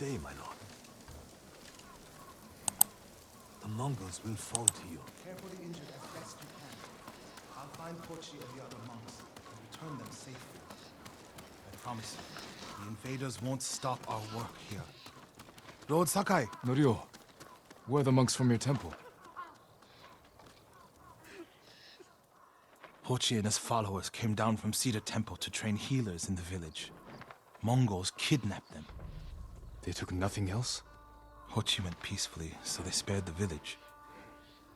day, my lord. The Mongols will fall to you. Carefully injured as best you can. I'll find Kochi and the other monks and return them safely. I promise you, the invaders won't stop our work here. Lord Sakai! Norio, where are the monks from your temple? Hochi and his followers came down from Cedar Temple to train healers in the village. Mongols kidnapped them. They took nothing else? Hochi went peacefully, so they spared the village.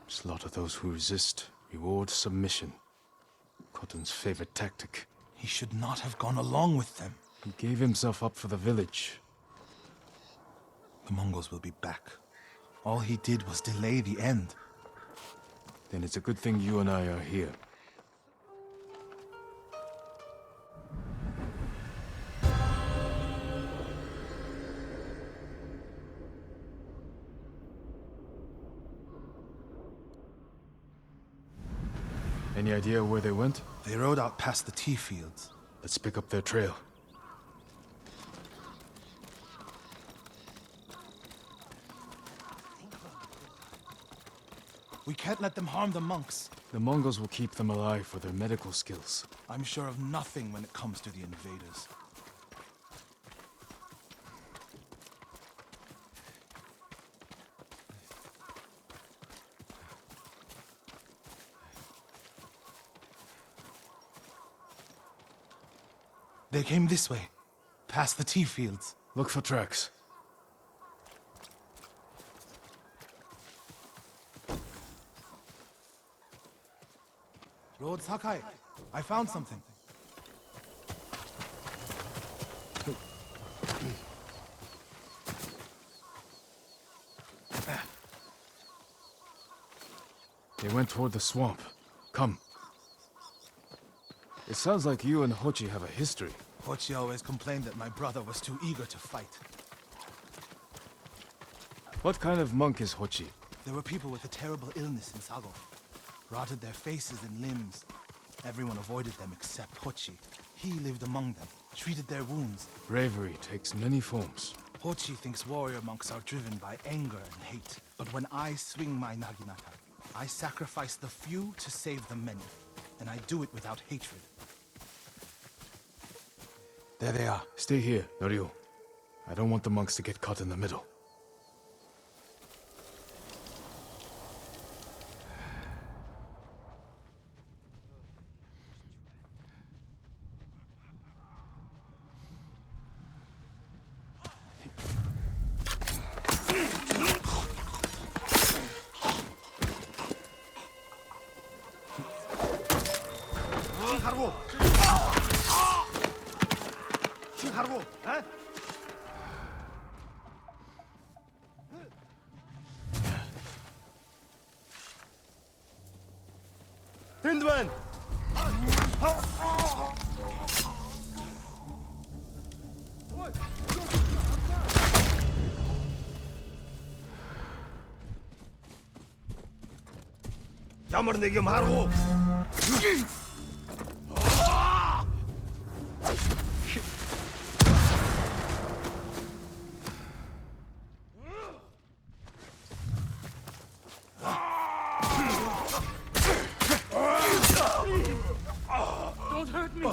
Slaughter those who resist, reward submission. Khotun's favorite tactic. He should not have gone along with them. He gave himself up for the village. The Mongols will be back. All he did was delay the end. Then it's a good thing you and I are here. Any idea where they went? They rode out past the tea fields. Let's pick up their trail. We can't let them harm the monks. The Mongols will keep them alive for their medical skills. I'm sure of nothing when it comes to the invaders. They came this way, past the tea fields. Look for tracks. Lord Sakai, I found something. They went toward the swamp. Come. It sounds like you and Hochi have a history. Hochi always complained that my brother was too eager to fight. What kind of monk is Hochi? There were people with a terrible illness in Sago. Rotted their faces and limbs. Everyone avoided them except Hochi. He lived among them, treated their wounds. Bravery takes many forms. Hochi thinks warrior monks are driven by anger and hate. But when I swing my naginata, I sacrifice the few to save the many. And I do it without hatred. There they are. Stay here, Norio. I don't want the monks to get caught in the middle. Hindman! Ямар нэг юм харав. Don't hurt me!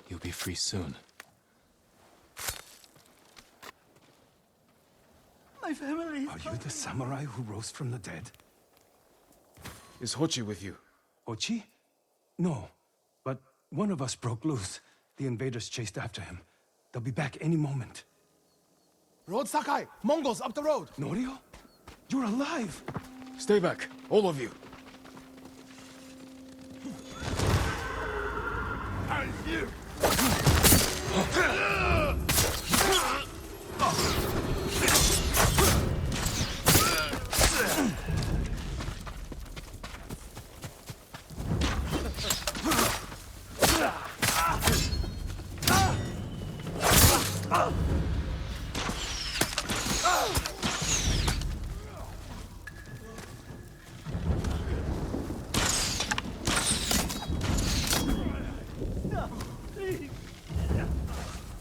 You'll be free soon. My family. Are you the samurai who rose from the dead? Is Hochi with you? Ochi? No. But one of us broke loose. The invaders chased after him. They'll be back any moment. Lord Sakai! Mongols up the road! Norio? You're alive! Stay back, all of you.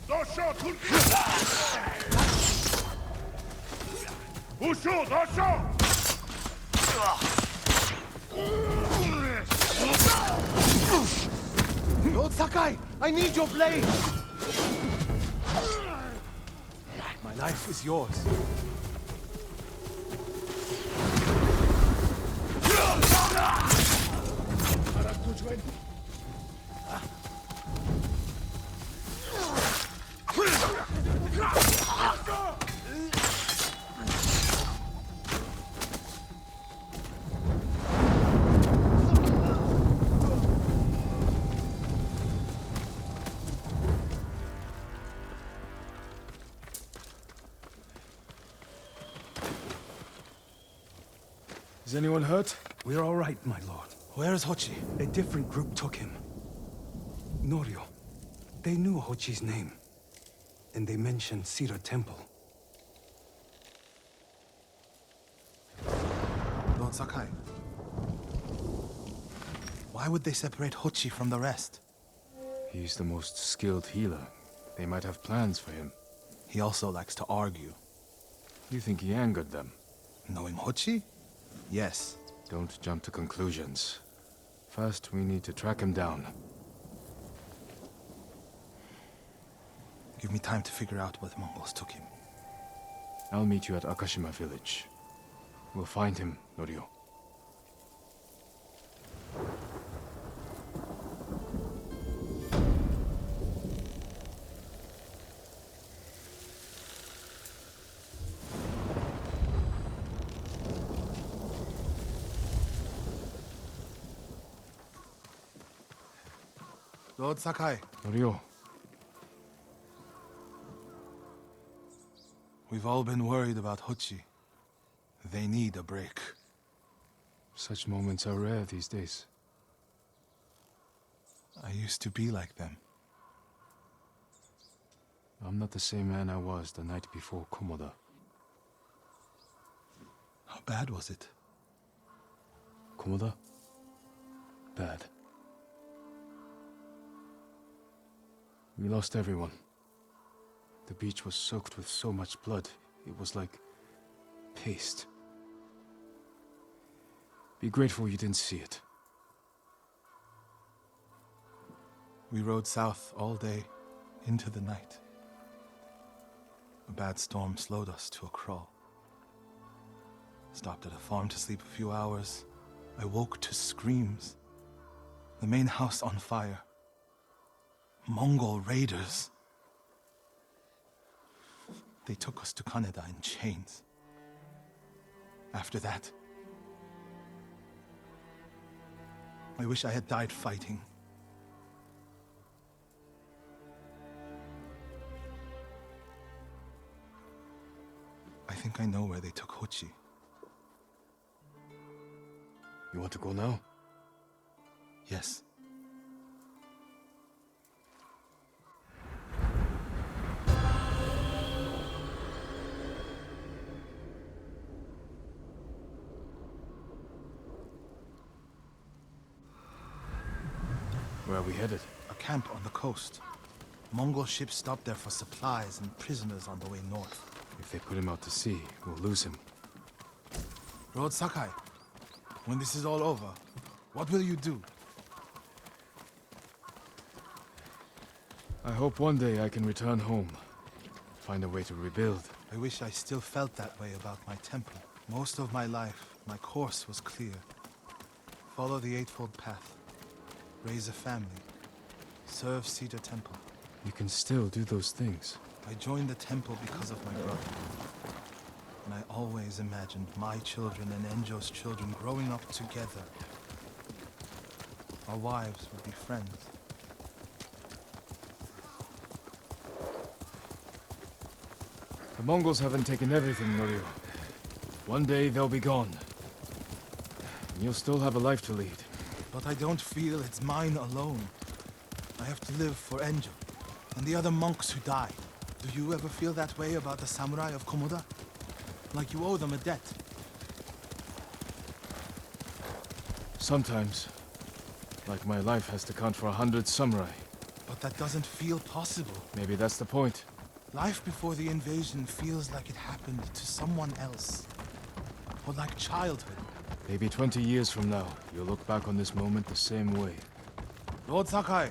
Dasha Turki! Ushu, Dasha! Lord Sakai, I need your blade! My life is yours. Is anyone hurt? We're all right, my lord. Where is Hochi? A different group took him. Norio. They knew Hochi's name. And they mentioned Cedar Temple. Lord Sakai. Why would they separate Hochi from the rest? He's the most skilled healer. They might have plans for him. He also likes to argue. You think he angered them? Knowing Hochi? Yes. Don't jump to conclusions. First, we need to track him down. Give me time to figure out where the Mongols took him. I'll meet you at Akashima village. We'll find him, Norio. Lord Sakai, Norio, we've all been worried about Hochi. They need a break. such moments are rare these days. I used to be like them. I'm not the same man I was the night before Komoda. How bad was it? Komoda? Bad. We lost everyone. The beach was soaked with so much blood, it was like paste. Be grateful you didn't see it. We rode south all day, into the night. A bad storm slowed us to a crawl. Stopped at a farm to sleep a few hours. I woke to screams. The main house on fire. Mongol raiders. They took us to Kaneda in chains. After that, I wish I had died fighting. I think I know where they took Hochi. You want to go now? Yes. Where are we headed? A camp on the coast. Mongol ships stopped there for supplies and prisoners on the way north. If they put him out to sea, we'll lose him. Lord Sakai, when this is all over, what will you do? I hope one day I can return home. Find a way to rebuild. I wish I still felt that way about my temple. Most of my life, my course was clear. Follow the Eightfold Path. Raise a family. Serve Cedar Temple. You can still do those things. I joined the temple because of my brother. And I always imagined my children and Enjo's children growing up together. Our wives would be friends. The Mongols haven't taken everything, Norio. One day they'll be gone. And you'll still have a life to lead. But I don't feel it's mine alone. I have to live for Enjo and the other monks who died. Do you ever feel that way about the samurai of Komoda? Like you owe them a debt? Sometimes. Like my life has to count for 100 samurai. But But that doesn't feel possible. Maybe that's the point. Life before the invasion feels like it happened to someone else. Or like childhood. Maybe 20 years from now, you'll look back on this moment the same way. Lord Sakai,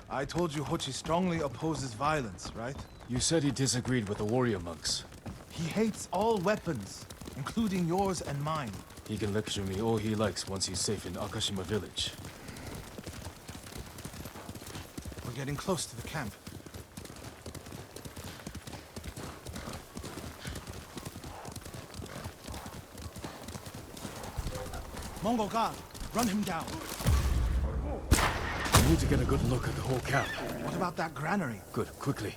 I told you Hochi strongly opposes violence, right? You said he disagreed with the warrior monks. He hates all weapons, including yours and mine. He can lecture me all he likes once he's safe in Akashima village. We're getting close to the camp. Mongol guard, run him down. We need to get a good look at the whole camp. What about that granary? Good, quickly.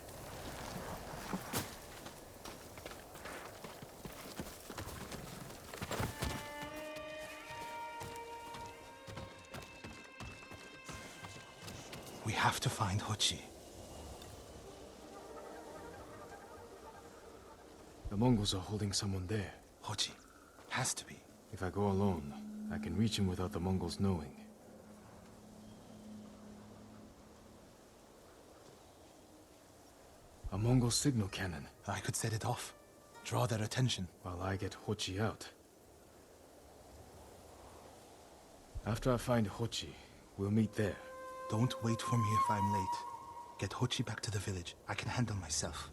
We have to find Hochi. The Mongols are holding someone there. Hochi. Has to be. If I go alone, I can reach him without the Mongols knowing. A Mongol signal cannon, I could set it off. Draw their attention. while I get Hochi out. After I find Hochi, we'll meet there. Don't wait for me if I'm late. Get Hochi back to the village. I can handle myself.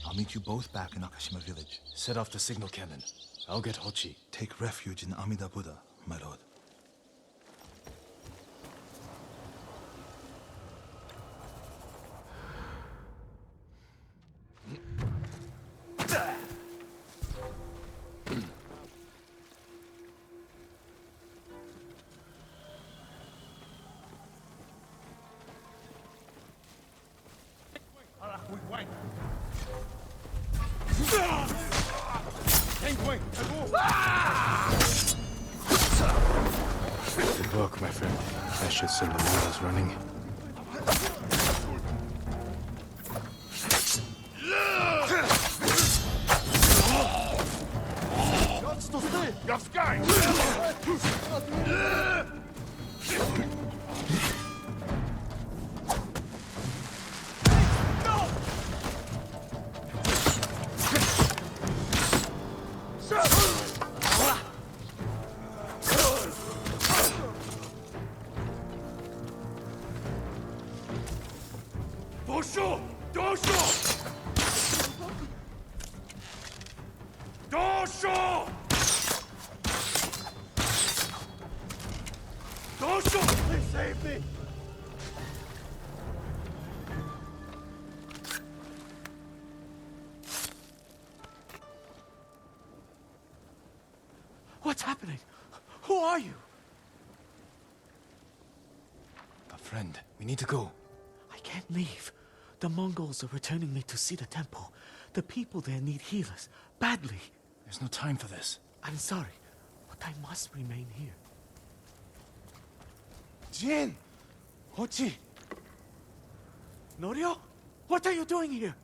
I'll meet you both back in Akashima village. Set off the signal cannon. I'll get Hochi. Take refuge in Amida Buddha, my lord. Good work, my friend. I should send the Mongols running. Your sky! Dosho! Dosho! Dosho! Dosho! Please save me! What's happening? Who are you? A friend. We need to go. I can't leave. The Mongols are returning me to see the temple. The people there need healers, badly. There's no time for this. I'm sorry, but I must remain here. Jin! Hochi! Norio? What are you doing here?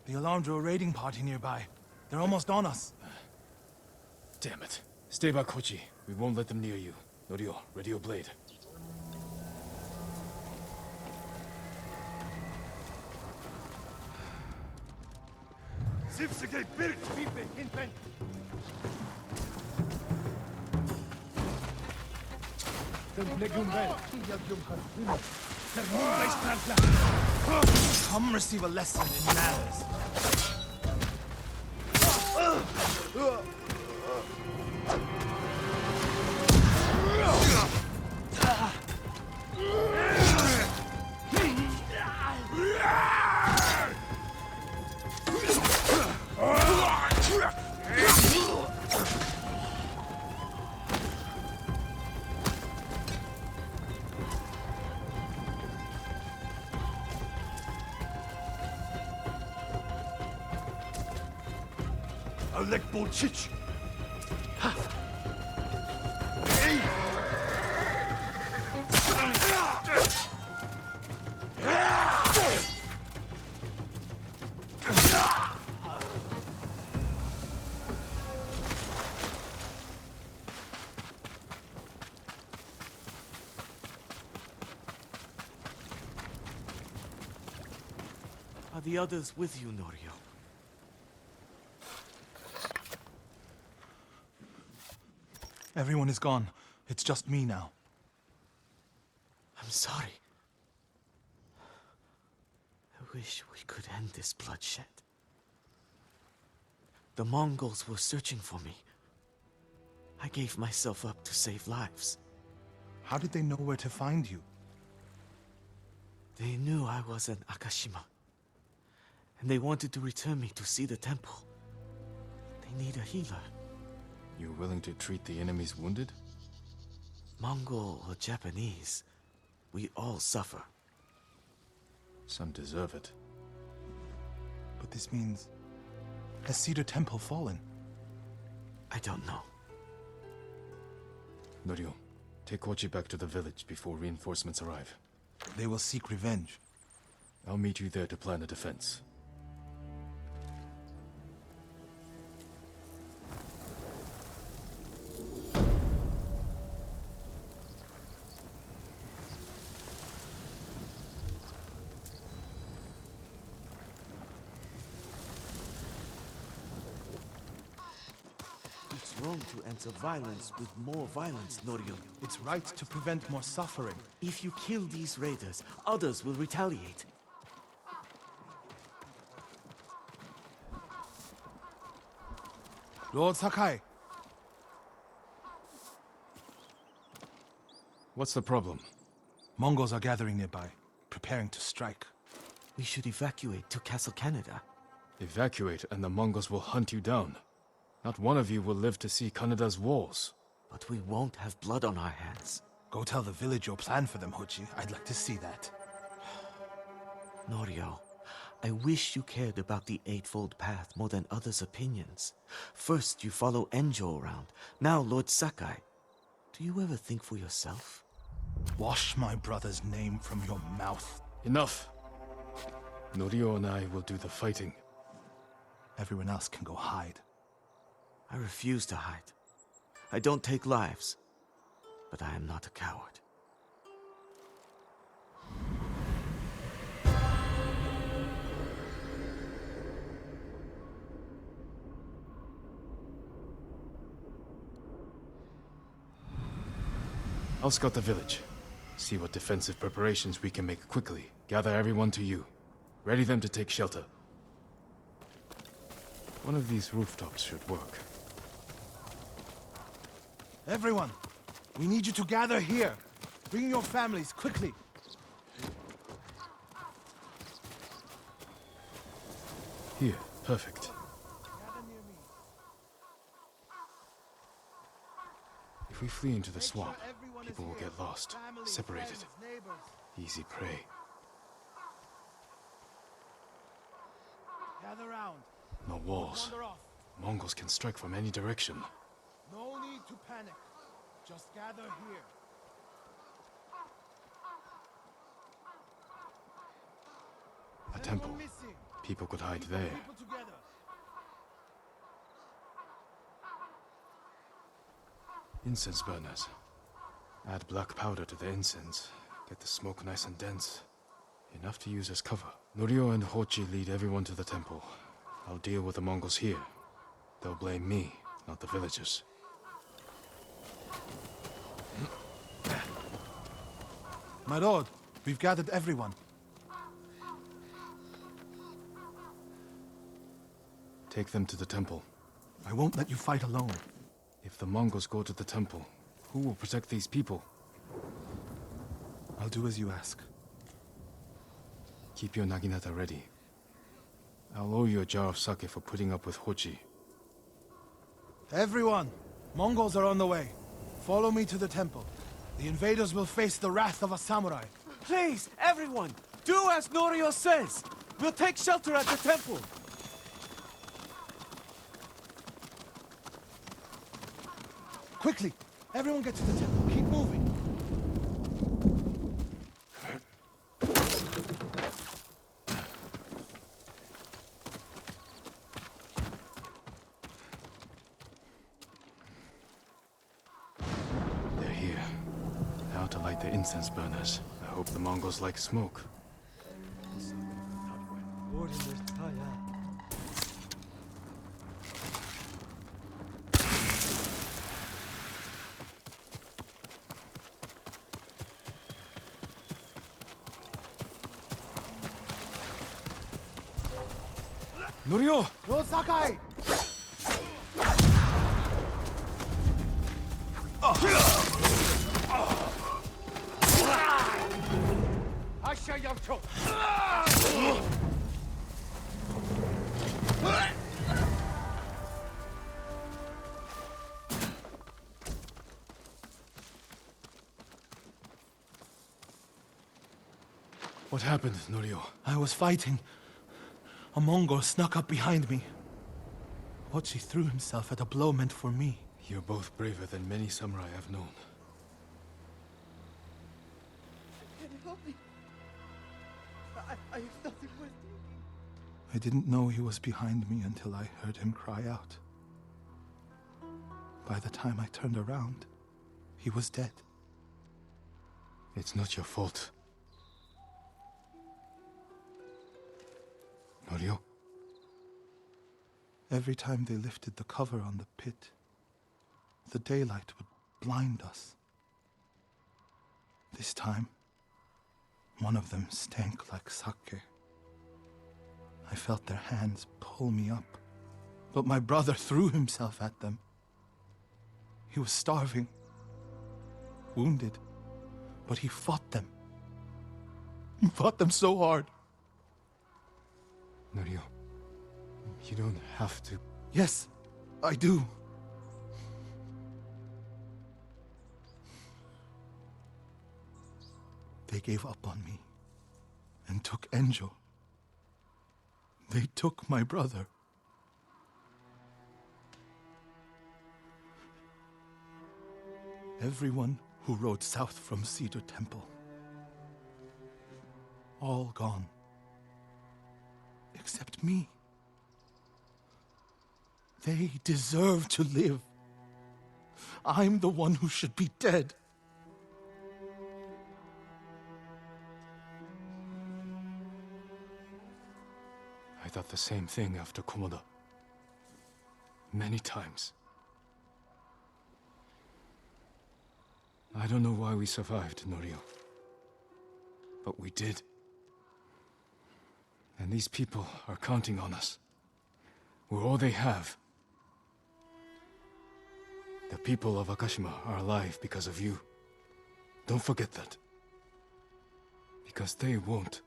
The alarm drew a raiding party nearby. They're almost on us. Damn it. Stay back, Hochi. We won't let them near you. Norio, ready your blade. Sivsige Birch Vipe Hinpen! Come receive a lesson in manners. Alek Bolchich! Are the others with you, Norio? Everyone is gone. It's just me now. I'm sorry. I wish we could end this bloodshed. The Mongols were searching for me. I gave myself up to save lives. How did they know where to find you? They knew I was an Akashima. And they wanted to return me to see the temple. They need a healer. You're willing to treat the enemy's wounded? Mongol or Japanese, we all suffer. Some deserve it. But this means... Has Cedar Temple fallen? I don't know. Norio, take Kochi back to the village before reinforcements arrive. They will seek revenge. I'll meet you there to plan a defense. It's wrong to answer violence with more violence, Norio. It's right to prevent more suffering. If you kill these raiders, others will retaliate. Lord Sakai, What's the problem? Mongols are gathering nearby, preparing to strike. We should evacuate to Castle Canada. Evacuate and the Mongols will hunt you down. Not one of you will live to see Kanada's walls. But we won't have blood on our hands. Go tell the village your plan for them, Hochi. I'd like to see that. Norio, I wish you cared about the Eightfold Path more than others' opinions. First you follow Enjo around, now Lord Sakai. Do you ever think for yourself? Wash my brother's name from your mouth. Enough! Norio and I will do the fighting. Everyone else can go hide. I refuse to hide. I don't take lives, but I am not a coward. I'll scout the village. See what defensive preparations we can make quickly. Gather everyone to you. Ready them to take shelter. One of these rooftops should work. Everyone, we need you to gather here. Bring your families, quickly. Here, perfect. If we flee into the swamp, people will get lost, separated. Easy prey. Gather round. No walls. Wander off. Mongols can strike from any direction. No need to panic. Just gather here. A temple. Anyone missing? People could hide Keep there. people together. Incense burners. Add black powder to the incense. Get the smoke nice and dense. Enough to use as cover. Norio and Hochi lead everyone to the temple. I'll deal with the Mongols here. They'll blame me, not the villagers. My lord, we've gathered everyone. Take them to the temple. I won't let you fight alone. If the Mongols go to the temple, who will protect these people? I'll do as you ask. Keep your naginata ready. I'll owe you a jar of sake for putting up with Hochi. Everyone, Mongols are on the way. Follow me to the temple. The invaders will face the wrath of a samurai. Please, everyone, do as Norio says. We'll take shelter at the temple. Quickly, everyone get to the temple. Keep moving. They're here. Now to light the incense burners. I hope the Mongols like smoke. Norio! Lord Sakai! What happened, Norio? I was fighting. A Mongol snuck up behind me. Hochi threw himself at a blow meant for me. You're both braver than many samurai I've known. Can you help me? I have nothing worth taking. I didn't know he was behind me until I heard him cry out. By the time I turned around, he was dead. It's not your fault. Norio? Every time they lifted the cover on the pit, the daylight would blind us. This time, one of them stank like sake. I felt their hands pull me up, but my brother threw himself at them. He was starving, wounded, but he fought them. He fought them so hard. Norio, you don't have to. Yes, I do. They gave up on me and took Enjo. They took my brother. Everyone who rode south from Cedar Temple. All gone. Except me. They deserve to live. I'm the one who should be dead. I thought the same thing after Komoda. Many times. I don't know why we survived, Norio. But we did. And these people are counting on us. We're all they have. The people of Akashima are alive because of you. Don't forget that. Because they won't.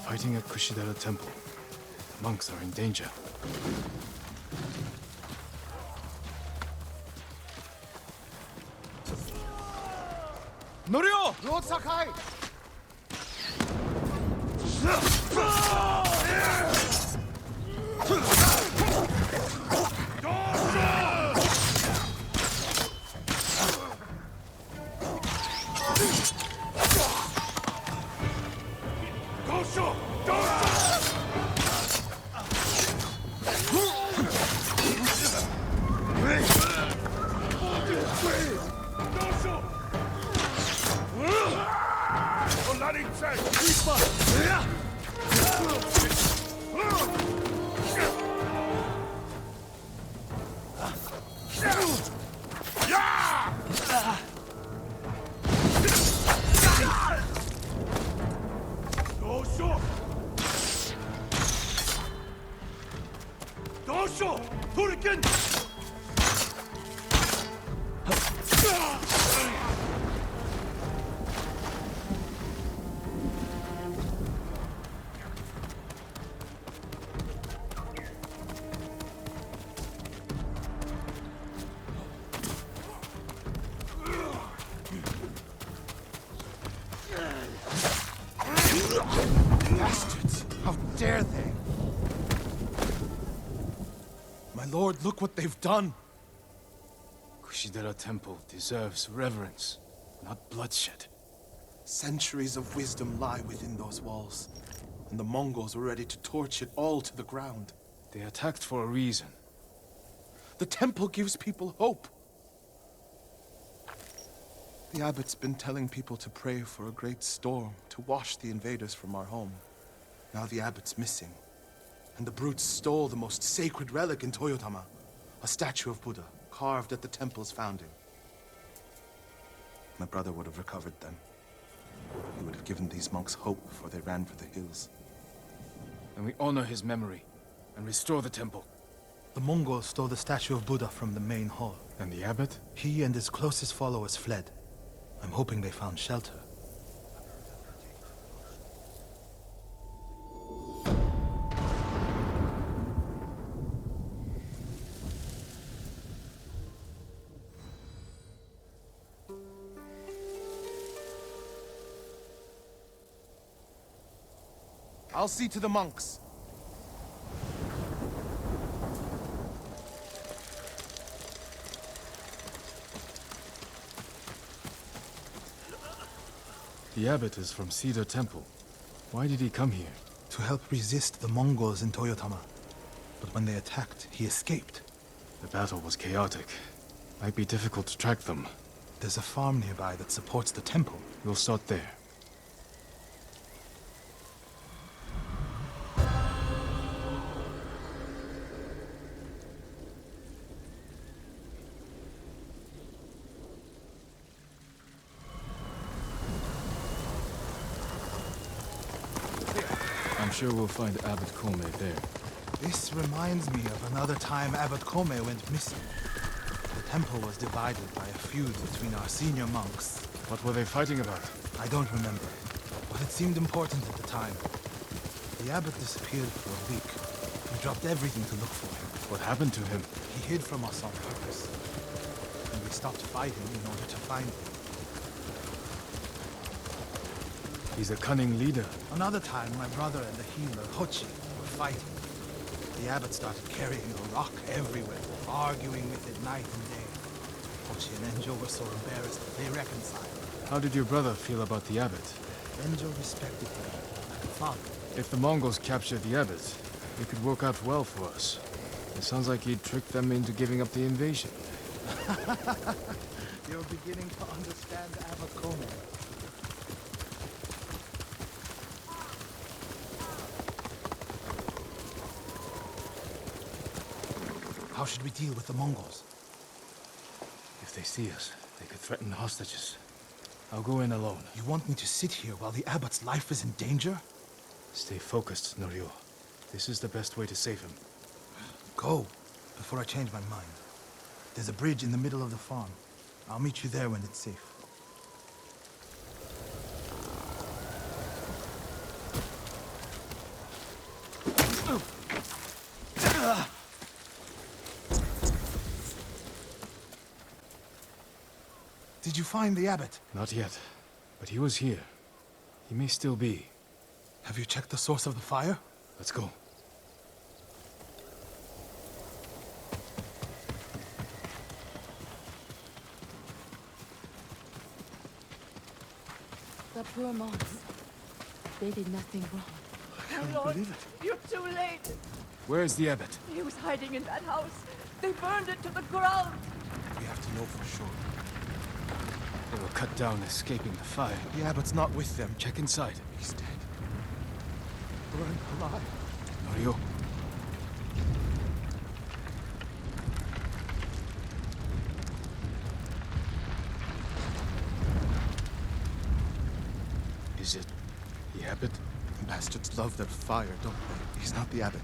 Fighting at Kushidara Temple. Monks are in danger. Norio! Lord Sakai! Bastards! How dare they! My lord, look what they've done! Kushidara Temple deserves reverence, not bloodshed. Centuries of wisdom lie within those walls, and the Mongols were ready to torch it all to the ground. They attacked for a reason. The temple gives people hope. The abbot's been telling people to pray for a great storm to wash the invaders from our home. Now the abbot's missing, and the brutes stole the most sacred relic in Toyotama, a statue of Buddha carved at the temple's founding. My brother would have recovered them. He would have given these monks hope before they ran for the hills. And we honor his memory and restore the temple. The Mongols stole the statue of Buddha from the main hall. And the abbot? He and his closest followers fled. I'm hoping they found shelter. I'll see to the monks. The abbot is from Cedar Temple. Why did he come here? To help resist the Mongols in Toyotama. But when they attacked, he escaped. The battle was chaotic. Might be difficult to track them. There's a farm nearby that supports the temple. We'll start there. I'm sure we'll find Abbot Kome there. This reminds me of another time Abbot Kome went missing. The temple was divided by a feud between our senior monks. What were they fighting about? I don't remember, but it seemed important at the time. The abbot disappeared for a week. We dropped everything to look for him. What happened to him? He hid from us on purpose. And we stopped fighting in order to find him. He's a cunning leader. Another time, my brother and the healer, Hochi, were fighting. The abbot started carrying a rock everywhere, arguing with it night and day. Hochi and Enjo were so embarrassed that they reconciled. How did your brother feel about the abbot? Enjo respected him like a father. If the Mongols captured the abbot, it could work out well for us. It sounds like he'd tricked them into giving up the invasion. You're beginning to understand Abbot Kome. How should we deal with the Mongols? If they see us, they could threaten the hostages. I'll go in alone. You want me to sit here while the abbot's life is in danger? Stay focused, Norio. This is the best way to save him. Go, before I change my mind. There's a bridge in the middle of the farm. I'll meet you there when it's safe. Did you find the abbot? Not yet, but he was here. He may still be. Have you checked the source of the fire? Let's go. The poor monks. They did nothing wrong. Oh, Lord, you're too late. Where is the abbot? He was hiding in that house. They burned it to the ground. We have to know for sure. They were cut down escaping the fire. The abbot's not with them. Check inside. He's dead. Burned alive. Norio. Is it the abbot? The bastards love their fire, don't they? He's not the abbot.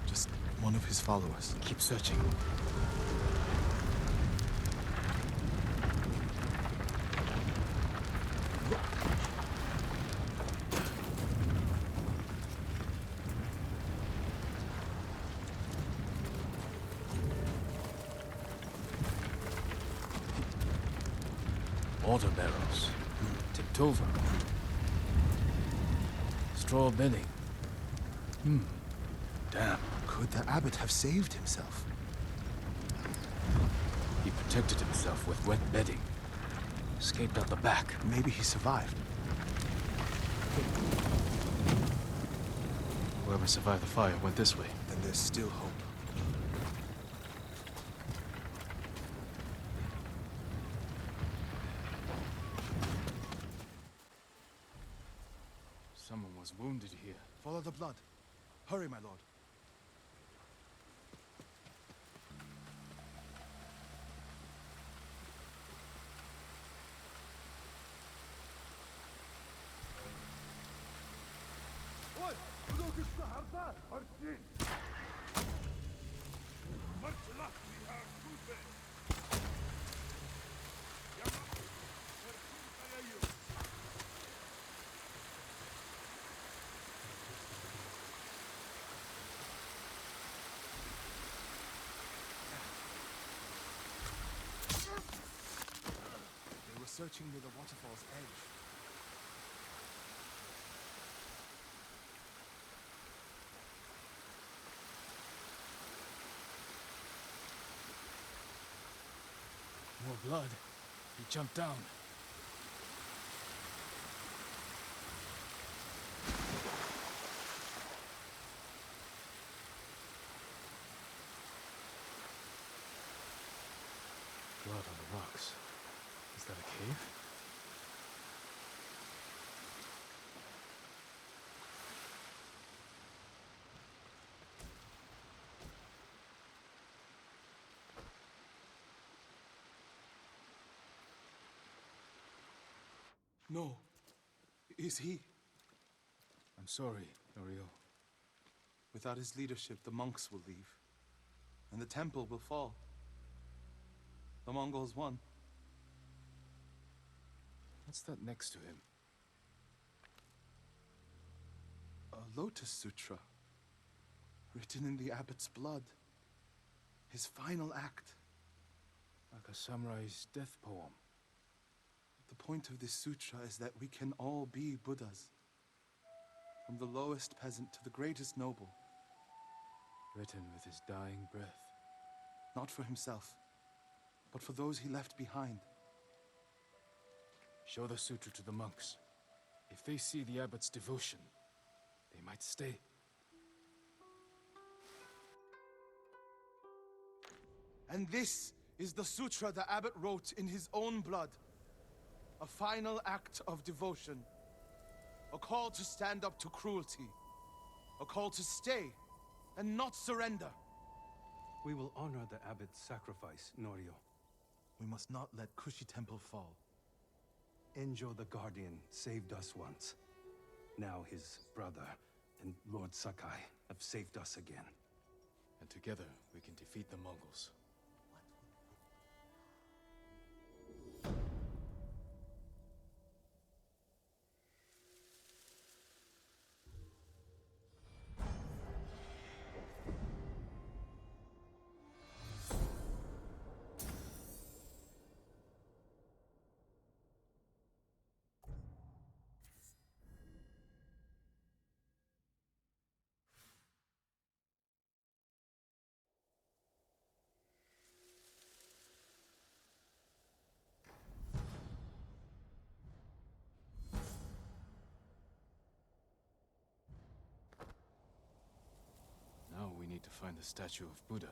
Just one of his followers. Keep searching. Water barrels. Tipped over. Straw bedding. Damn. Could the abbot have saved himself? He protected himself with wet bedding. Escaped out the back. Maybe he survived. Whoever survived the fire went this way. Then there's still hope. Someone was wounded here. Follow the blood. Hurry, my lord. They were searching near the waterfall's edge. More blood. He jumped down. Blood on the rocks. Is that a cave? No. Is he? I'm sorry, Norio. Without his leadership, the monks will leave. And the temple will fall. The Mongols won. What's that next to him? A Lotus Sutra. Written in the abbot's blood. His final act. Like a samurai's death poem. The point of this sutra is that we can all be Buddhas. From the lowest peasant to the greatest noble. Written with his dying breath. Not for himself, but for those he left behind. Show the sutra to the monks. If they see the abbot's devotion, they might stay. And this is the sutra the abbot wrote in his own blood. A final act of devotion. A call to stand up to cruelty. A call to stay and not surrender. We will honor the abbot's sacrifice, Norio. We must not let Kushi Temple fall. Enjo the Guardian saved us once. Now his brother and Lord Sakai have saved us again. And together we can defeat the Mongols. Now we need to find the statue of Buddha.